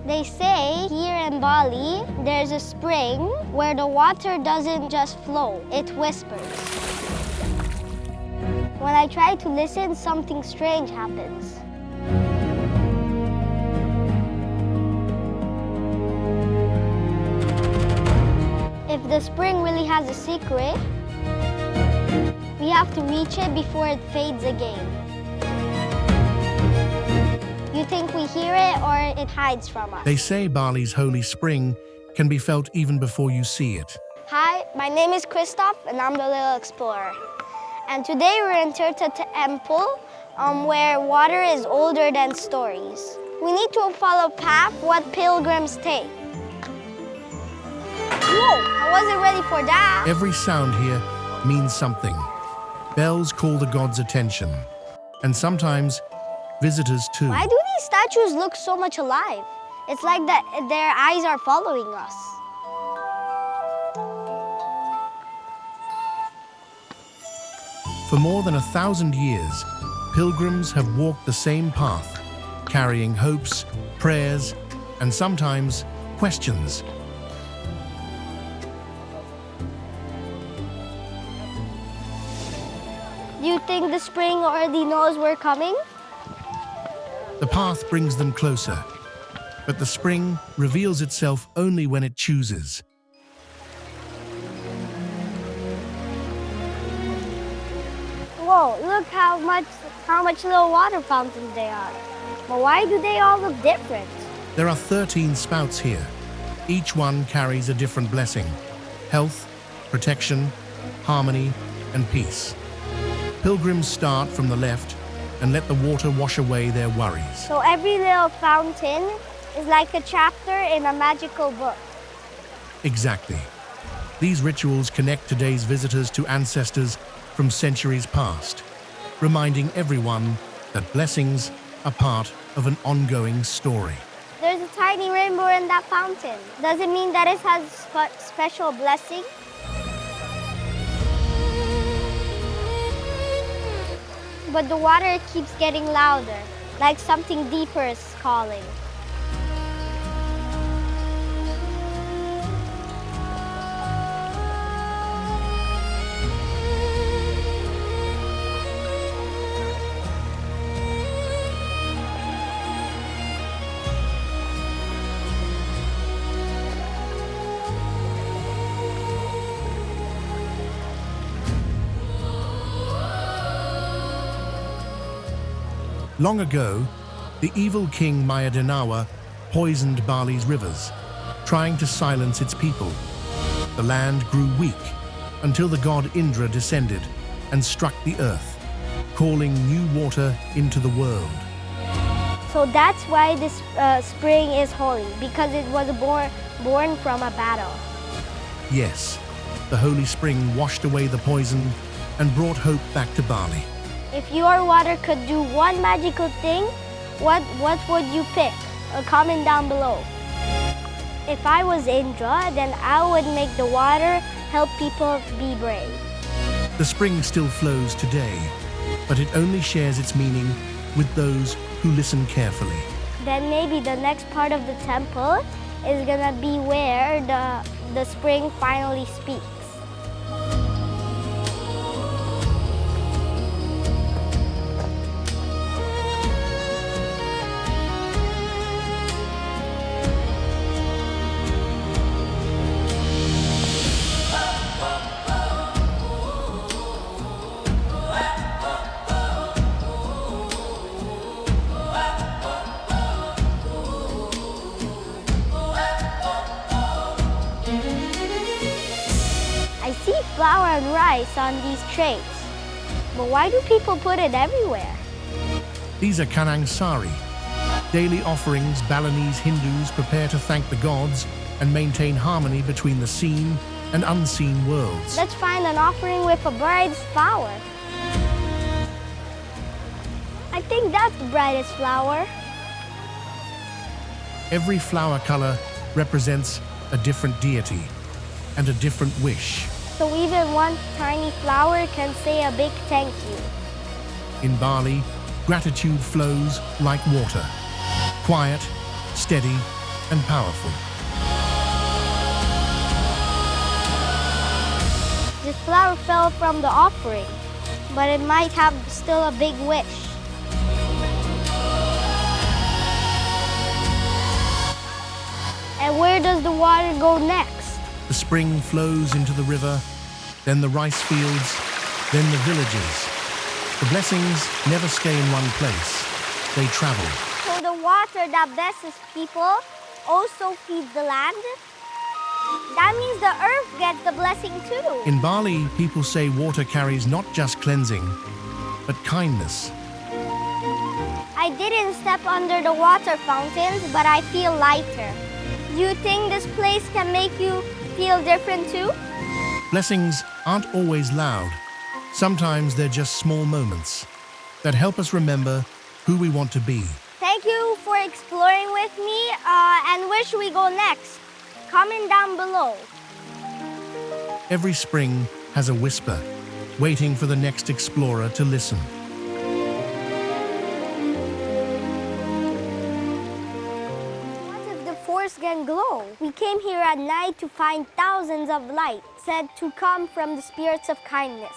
They say here in Bali, there's a spring where the water doesn't just flow, it whispers. When I try to listen, something strange happens. If the spring really has a secret, we have to reach it before it fades again. You think we hear it or it hides from us? They say Bali's holy spring can be felt even before you see it. Hi, my name is Kristof and I'm the little explorer. And today we're in Tirta Empul, where water is older than stories. We need to follow a path what pilgrims take. Whoa, I wasn't ready for that. Every sound here means something. Bells call the gods' attention. And sometimes visitors too. Why do these statues look so much alive? It's like that their eyes are following us. For more than 1,000 years, pilgrims have walked the same path, carrying hopes, prayers, and sometimes questions. Do you think the spring already knows we're coming? The path brings them closer, but the spring reveals itself only when it chooses. Whoa, look how much little water fountains there are. But why do they all look different? There are 13 spouts here. Each one carries a different blessing: health, protection, harmony, and peace. Pilgrims start from the left and let the water wash away their worries. So every little fountain is like a chapter in a magical book. Exactly. These rituals connect today's visitors to ancestors from centuries past, reminding everyone that blessings are part of an ongoing story. There's a tiny rainbow in that fountain. Does it mean that it has a special blessing? But the water keeps getting louder, like something deeper is calling. Long ago, the evil king Mayadanawa poisoned Bali's rivers, trying to silence its people. The land grew weak until the god Indra descended and struck the earth, calling new water into the world. So that's why this spring is holy, because it was born from a battle. Yes, the holy spring washed away the poison and brought hope back to Bali. If your water could do one magical thing, what would you pick? Comment down below. If I was Indra, then I would make the water help people be brave. The spring still flows today, but it only shares its meaning with those who listen carefully. Then maybe the next part of the temple is gonna be where the spring finally speaks. I see flour and rice on these trays. But why do people put it everywhere? These are kanang sari, daily offerings Balinese Hindus prepare to thank the gods and maintain harmony between the seen and unseen worlds. Let's find an offering with a bride's flower. I think that's the brightest flower. Every flower color represents a different deity and a different wish. So even one tiny flower can say a big thank you. In Bali, gratitude flows like water, quiet, steady, and powerful. This flower fell from the offering, but it might have still a big wish. And where does the water go next? The spring flows into the river, then the rice fields, then the villages. The blessings never stay in one place. They travel. So the water that blesses people also feeds the land? That means the earth gets the blessing too. In Bali, people say water carries not just cleansing, but kindness. I didn't step under the water fountains, but I feel lighter. Do you think this place can make you feel different too? Blessings aren't always loud. Sometimes they're just small moments that help us remember who we want to be. Thank you for exploring with me, and where should we go next? Comment down below. Every spring has a whisper, waiting for the next explorer to listen. What if the forest can glow? We came here at night to find thousands of lights said to come from the spirits of kindness.